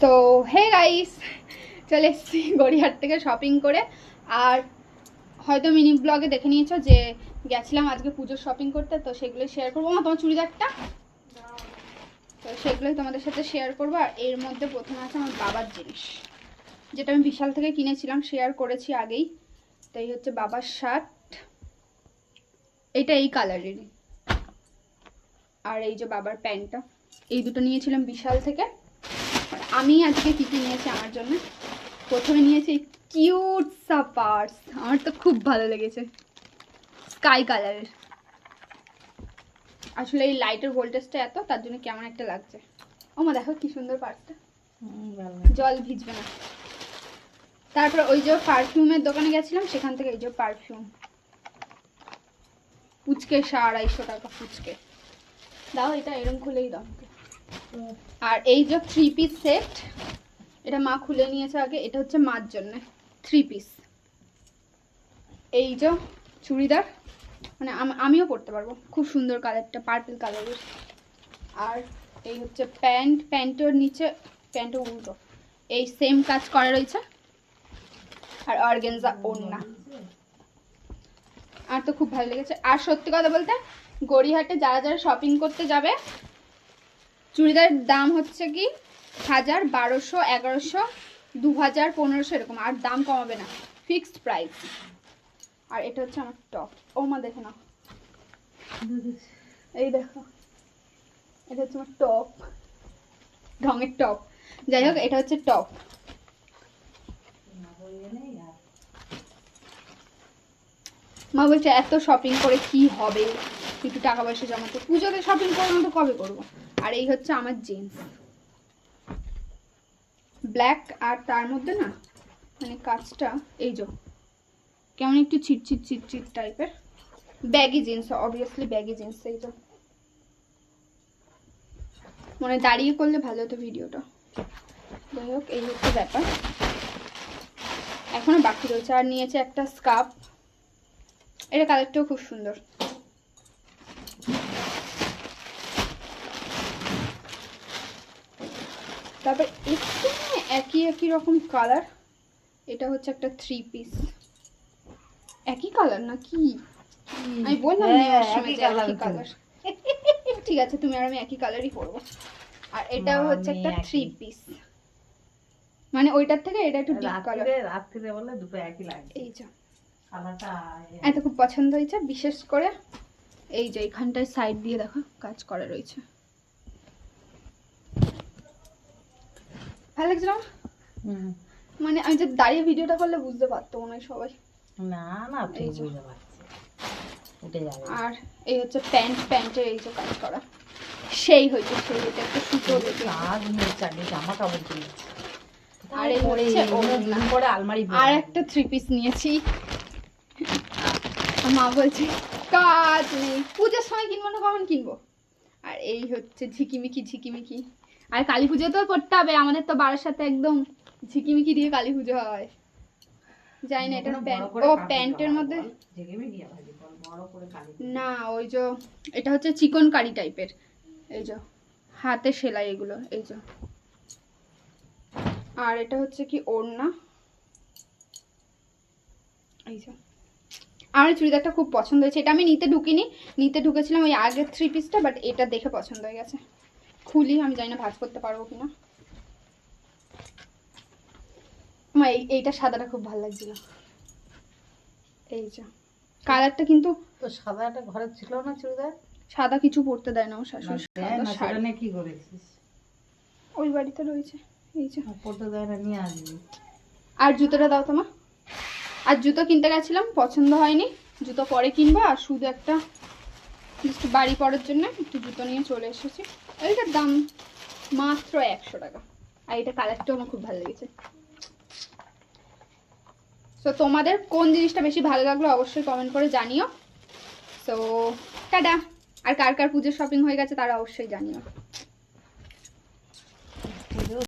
তো hey guys, চলে এসেছি গড়িয়াহাট থেকে শপিং করে। আর হয়তো মিনি ব্লগে দেখে নিয়েছো যে গেছিলাম আজকে পুজোর শপিং করতে, তো সেগুলোই শেয়ার করবো। তোমার চুড়িদারটা তো সেগুলোই তোমাদের সাথে শেয়ার করবো। আর এর মধ্যে প্রথমে আছে আমার বাবার জিনিস, যেটা আমি বিশাল থেকে কিনেছিলাম, শেয়ার করেছি আগেই। তো এই হচ্ছে বাবার শার্ট, এটা এই কালারেরই। আর এই যে বাবার প্যান্টটা, এই দুটো নিয়েছিলাম বিশাল থেকে। আমি আজকে কি কি নিয়েছি আমার জন্য, প্রথমে নিয়েছি কিউট সা পার্স। আমার তো খুব ভালো লেগেছে, স্কাই কালারের। আসলে এই লাইটের ভোল্টেজটা এত, তার জন্য কেমন একটা লাগছে। ও মা, দেখো কি সুন্দর পার্সটা, জল ভিজবে না। তারপর ওই যে পারফিউমের দোকানে গেছিলাম, সেখান থেকে এই যে পারফিউম, পুচকে 250 টাকা পুচকে। দাও এটা এরকম খুলেই দাও। আর এই যে 3 পিস সেট, এটা মা খুলে নিয়েছে আগে। এটা হচ্ছে মার জন্য 3 পিস। এই যে চুড়িদার, মানে আমিও পরতে পারবো, খুব সুন্দর কালারটা, পার্পল কালারের। আর এই হচ্ছে প্যান্ট, প্যান্টের নিচে, প্যান্টের উল্টো এই সেম কাজ করা রয়েছে। আর অর্গানজা ওড়না। আর তো খুব ভালো লেগেছে। আর সত্যি কথা বলতে, গড়িয়াহাটে যারা যারা শপিং করতে যাবে, চুড়িদারের দাম হচ্ছে কি 1000, 1200, 1100, 2000, 1500 এরকম, আর দাম কমাবে না, ফিক্সড প্রাইস। আর এটা হচ্ছে আমার টপ। ও মা দেখো না, এই দেখো, এটা হচ্ছে আমার টপ, ঢঙের টপ। যাই হোক, এটা হচ্ছে টপ। মা বলছে এত শপিং করে কি হবে, একটু টাকা পয়সা জমাতে, পুজোতে শপিং করবো তো কবে করবো। আর এই হচ্ছে আমার জিন্স, ব্ল্যাক। আর তার মধ্যে না, মানে কাজটা এই যে কেমন একটু ছিটছিট ছিটছিট টাইপের, baggy jeans, obviously baggy jeans. এই যে মানে দাঁড়িয়ে করলে ভালো হতো ভিডিওটা। যাই হোক, এই হচ্ছে ব্যাপার, এখনো বাকি রয়েছে। আর নিয়েছে একটা স্কার্ফ, এটা কালারটাও খুব সুন্দর। তারপর একটু একই একই রকম কালার, এটা হচ্ছে একটা 3 পিস। একই কালার না কি, আমি বললাম একই কালার। ঠিক আছে, তুমি আর আমি একই কালারই পরবো। আর এটাও হচ্ছে একটা 3 পিস, মানে ওইটার থেকে এটা একটু ডিপ কালার। রাত্রিরে বলে দুটো একই লাগে। এই যে কালারটা এত খুব পছন্দ হয়েছে, বিশেষ করে এই যে এখানটায় সাইড দিয়ে দেখো কাজ করা রয়েছে, ভালো লাগছে না? মানে আমি যে দাঁড়িয়ে ভিডিওটা করলে বুঝতে পারতো মনে হয় সবাই। না না, ঠিক বুঝতে পারছি, উঠে যাবে। আর এই হচ্ছে প্যান্ট, প্যান্টের এই যে কাজ করা, সেই হয়েছে সেই হয়েছে একটা সুতো দেখে কাজ নিয়েছে আগে, জামা কাপড় কিনেছি। আর এই হচ্ছে ওড়না। করে আলমারি আর একটা 3 পিস নিয়েছি। মা বলছে কাজ নেই, পুজোর সময় কিনবো না, কখন কিনবো। আর এই হচ্ছে ঝিকিমিকি ঝিকিমিকি। আর কালী পুজো তো করতে হবে আমাদের, তো বারাসাতে একদম ঝিকিমিকি দিয়ে কালী পুজো হয়। জানি না এটা প্যান্ট, ও প্যান্টের মধ্যে না, ওই যে এটা হচ্ছে চিকন কারি টাইপের, এই যে হাতে সেলাই এগুলো, এই যে। আর এটা হচ্ছে কি ওড়না, এই যে। আমার চুড়িদারটা খুব পছন্দ হয়েছে, এটা আমি নিতে ঢুকেছিলাম ওই আগের 3 পিসটা, বাট এটা দেখে পছন্দ হয়ে গেছে। খুলি, আমি জানি না ভাঁজ করতে পারবো কিনা। আমার এইটা সাদাটা খুব ভালো লাগছিল, এই যে কালারটা। কিন্তু তো সাদাটা ঘরে ছিল না চুড়িদার? সাদা কিছু পরতে দেয় না আমার শাশুড়ি, সাদা শাড়ি কি করেছিস? ওই বাড়িতে রয়েছে, এই যে পরতে দেয় না, নিয়ে আসবি। আর জুতোটা দাও তোমার। আর জুতো কিনতে গেছিলাম, পছন্দ হয়নি, জুতো পরে কিনবো। আর শুধু একটা বাড়ি পড়ার জন্য একটু জুতো নিয়ে চলে এসেছি। এইটার দাম মাত্র 100 টাকা। আর এটা কালারটাও আমার খুব ভালো লেগেছে। তো তোমাদের কোন জিনিসটা বেশি ভালো লাগলো অবশ্যই কমেন্ট করে জানিও। তো টাটা। আর কার কার পুজোর শপিং হয়ে গেছে তারা অবশ্যই জানিও।